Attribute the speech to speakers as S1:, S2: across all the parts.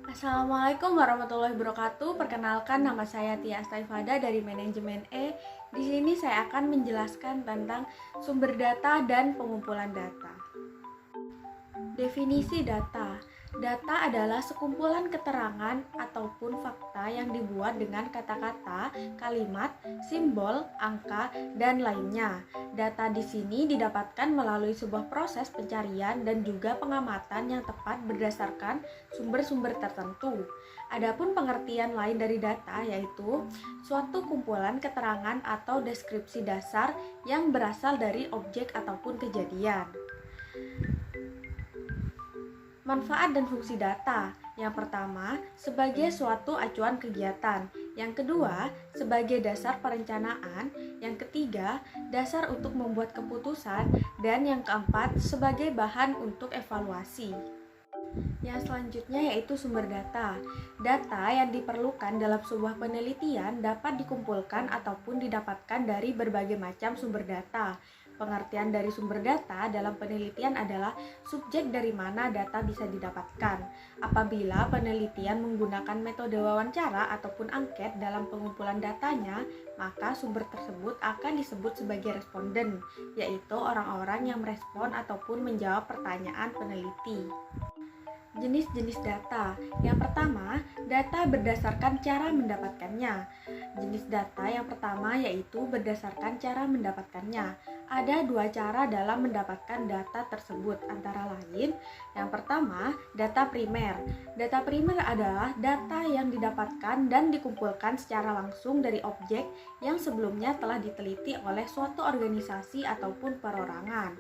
S1: Assalamualaikum warahmatullahi wabarakatuh. Perkenalkan, nama saya Tia Astaifada dari Manajemen E. Di sini saya akan menjelaskan tentang sumber data dan pengumpulan data. Definisi data. Data adalah sekumpulan keterangan ataupun fakta yang dibuat dengan kata-kata, kalimat, simbol, angka, dan lainnya. Data di sini didapatkan melalui sebuah proses pencarian dan juga pengamatan yang tepat berdasarkan sumber-sumber tertentu. Adapun pengertian lain dari data yaitu suatu kumpulan keterangan atau deskripsi dasar yang berasal dari objek ataupun kejadian. Manfaat dan fungsi data. Yang pertama, sebagai suatu acuan kegiatan. Yang kedua, sebagai dasar perencanaan. Yang ketiga, dasar untuk membuat keputusan. Dan yang keempat, sebagai bahan untuk evaluasi. Yang selanjutnya yaitu sumber data. Data yang diperlukan dalam sebuah penelitian dapat dikumpulkan ataupun didapatkan dari berbagai macam sumber data. Pengertian dari sumber data dalam penelitian adalah subjek dari mana data bisa didapatkan. Apabila penelitian menggunakan metode wawancara ataupun angket dalam pengumpulan datanya, maka sumber tersebut akan disebut sebagai responden, yaitu orang-orang yang merespon ataupun menjawab pertanyaan peneliti. Jenis-jenis data. Yang pertama, data berdasarkan cara mendapatkannya. Jenis data yang pertama yaitu berdasarkan cara mendapatkannya. Ada dua cara dalam mendapatkan data tersebut, antara lain, yang pertama, data primer. Data primer adalah data yang didapatkan dan dikumpulkan secara langsung dari objek yang sebelumnya telah diteliti oleh suatu organisasi ataupun perorangan.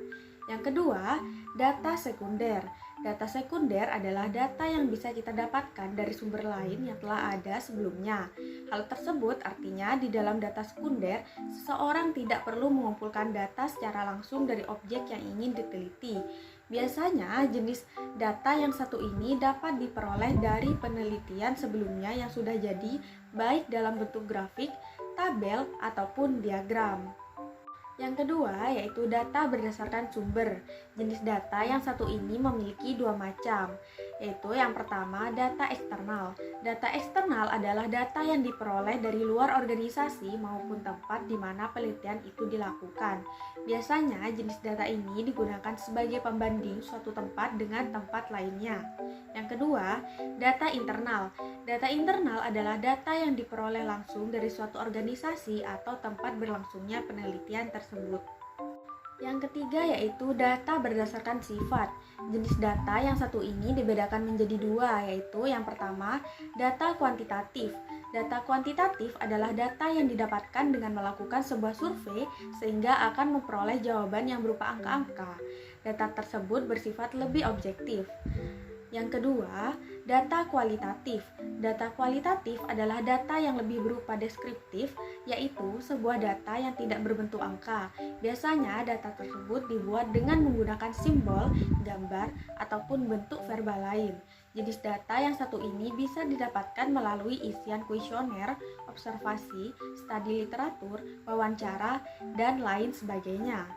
S1: Yang kedua, data sekunder. Data sekunder adalah data yang bisa kita dapatkan dari sumber lain yang telah ada sebelumnya. Hal tersebut artinya di dalam data sekunder, seseorang tidak perlu mengumpulkan data secara langsung dari objek yang ingin diteliti. Biasanya jenis data yang satu ini dapat diperoleh dari penelitian sebelumnya yang sudah jadi, baik dalam bentuk grafik, tabel, ataupun diagram. Yang kedua yaitu data berdasarkan sumber. Jenis data yang satu ini memiliki dua macam, yaitu yang pertama data eksternal. Data eksternal adalah data yang diperoleh dari luar organisasi maupun tempat di mana penelitian itu dilakukan. Biasanya jenis data ini digunakan sebagai pembanding suatu tempat dengan tempat lainnya. Yang kedua, data internal. Data internal adalah data yang diperoleh langsung dari suatu organisasi atau tempat berlangsungnya penelitian tersebut. Yang ketiga yaitu data berdasarkan sifat. Jenis data yang satu ini dibedakan menjadi dua, yaitu yang pertama, data kuantitatif. Data kuantitatif adalah data yang didapatkan dengan melakukan sebuah survei sehingga akan memperoleh jawaban yang berupa angka-angka. Data tersebut bersifat lebih objektif. Yang kedua, data kualitatif. Data kualitatif adalah data yang lebih berupa deskriptif, yaitu sebuah data yang tidak berbentuk angka. Biasanya data tersebut dibuat dengan menggunakan simbol, gambar, ataupun bentuk verbal lain. Jenis data yang satu ini bisa didapatkan melalui isian kuesioner, observasi, studi literatur, wawancara, dan lain sebagainya.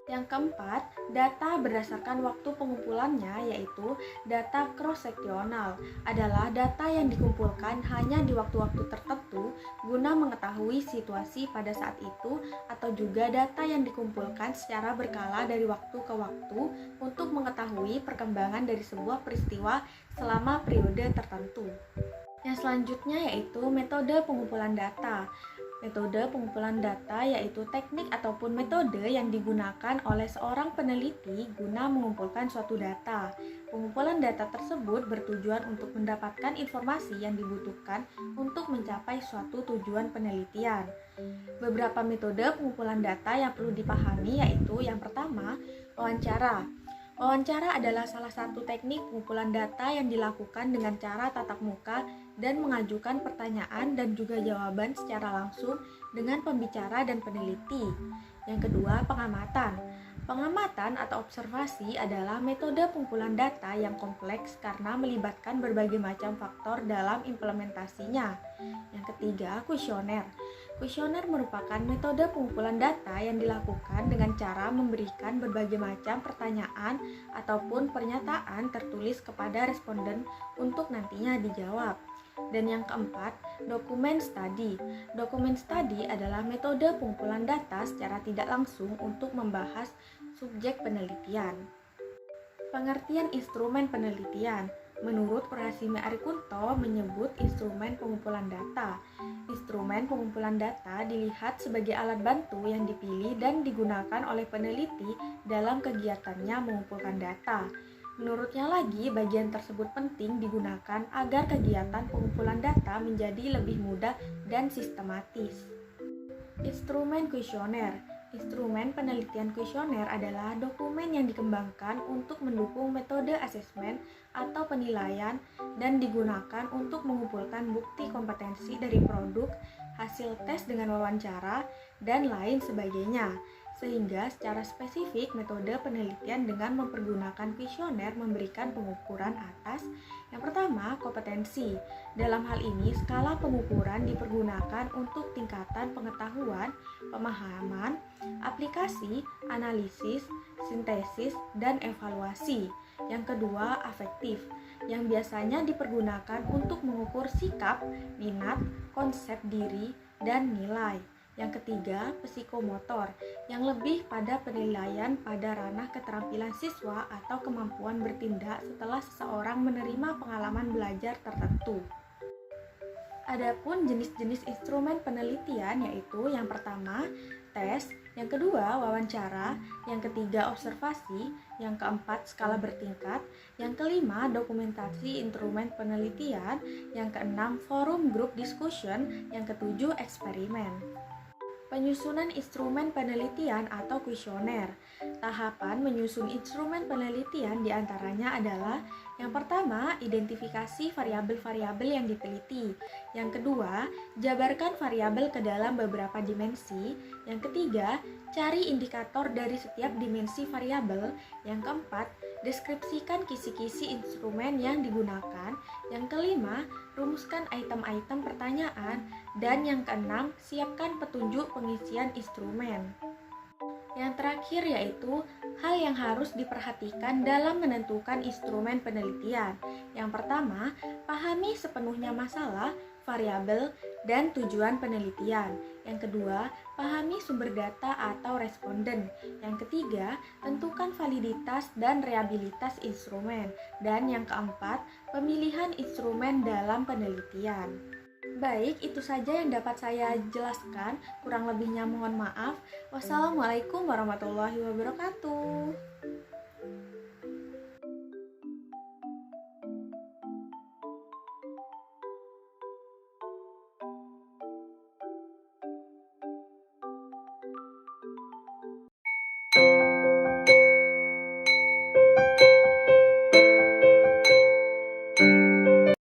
S1: Yang keempat, data berdasarkan waktu pengumpulannya yaitu data cross-seksional adalah data yang dikumpulkan hanya di waktu-waktu tertentu guna mengetahui situasi pada saat itu, atau juga data yang dikumpulkan secara berkala dari waktu ke waktu untuk mengetahui perkembangan dari sebuah peristiwa selama periode tertentu. Yang selanjutnya yaitu metode pengumpulan data. Metode pengumpulan data yaitu teknik ataupun metode yang digunakan oleh seorang peneliti guna mengumpulkan suatu data. Pengumpulan data tersebut bertujuan untuk mendapatkan informasi yang dibutuhkan untuk mencapai suatu tujuan penelitian. Beberapa metode pengumpulan data yang perlu dipahami yaitu yang pertama, wawancara. Wawancara adalah salah satu teknik pengumpulan data yang dilakukan dengan cara tatap muka dan mengajukan pertanyaan dan juga jawaban secara langsung dengan pembicara dan peneliti. Yang kedua, pengamatan. Pengamatan atau observasi adalah metode pengumpulan data yang kompleks karena melibatkan berbagai macam faktor dalam implementasinya. Yang ketiga, kuesioner. Kuesioner merupakan metode pengumpulan data yang dilakukan dengan cara memberikan berbagai macam pertanyaan ataupun pernyataan tertulis kepada responden untuk nantinya dijawab. Dan yang keempat, dokumen study. Dokumen study adalah metode pengumpulan data secara tidak langsung untuk membahas subjek penelitian. Pengertian instrumen penelitian. Menurut Prahasimi Arikunto menyebut instrumen pengumpulan data. Instrumen pengumpulan data dilihat sebagai alat bantu yang dipilih dan digunakan oleh peneliti dalam kegiatannya mengumpulkan data. Menurutnya lagi, bagian tersebut penting digunakan agar kegiatan pengumpulan data menjadi lebih mudah dan sistematis. Instrumen kuesioner. Instrumen penelitian kuesioner adalah dokumen yang dikembangkan untuk mendukung metode asesmen atau penilaian dan digunakan untuk mengumpulkan bukti kompetensi dari produk, hasil tes dengan wawancara, dan lain sebagainya. Sehingga secara spesifik metode penelitian dengan mempergunakan kuesioner memberikan pengukuran atas yang pertama, kompetensi. Dalam hal ini, skala pengukuran dipergunakan untuk tingkatan pengetahuan, pemahaman, aplikasi, analisis, sintesis, dan evaluasi. Yang kedua, afektif, yang biasanya dipergunakan untuk mengukur sikap, minat, konsep diri, dan nilai. Yang ketiga, psikomotor, yang lebih pada penilaian pada ranah keterampilan siswa atau kemampuan bertindak setelah seseorang menerima pengalaman belajar tertentu. Adapun jenis-jenis instrumen penelitian yaitu yang pertama, tes, yang kedua, wawancara, yang ketiga, observasi, yang keempat, skala bertingkat, yang kelima, dokumentasi instrumen penelitian, yang keenam, forum group discussion, yang ketujuh, eksperimen. Penyusunan instrumen penelitian atau kuesioner. Tahapan menyusun instrumen penelitian diantaranya adalah yang pertama, identifikasi variabel-variabel yang diteliti. Yang kedua, jabarkan variabel ke dalam beberapa dimensi. Yang ketiga, cari indikator dari setiap dimensi variabel. Yang keempat, deskripsikan kisi-kisi instrumen yang digunakan. Yang kelima, rumuskan item-item pertanyaan. Dan yang keenam, siapkan petunjuk pengisian instrumen. Yang terakhir yaitu hal yang harus diperhatikan dalam menentukan instrumen penelitian. Yang pertama, pahami sepenuhnya masalah, variabel, dan tujuan penelitian. Yang kedua, pahami sumber data atau responden. Yang ketiga, tentukan validitas dan reliabilitas instrumen. Dan yang keempat, pemilihan instrumen dalam penelitian. Baik, itu saja yang dapat saya jelaskan. Kurang lebihnya mohon maaf. Wassalamualaikum warahmatullahi wabarakatuh.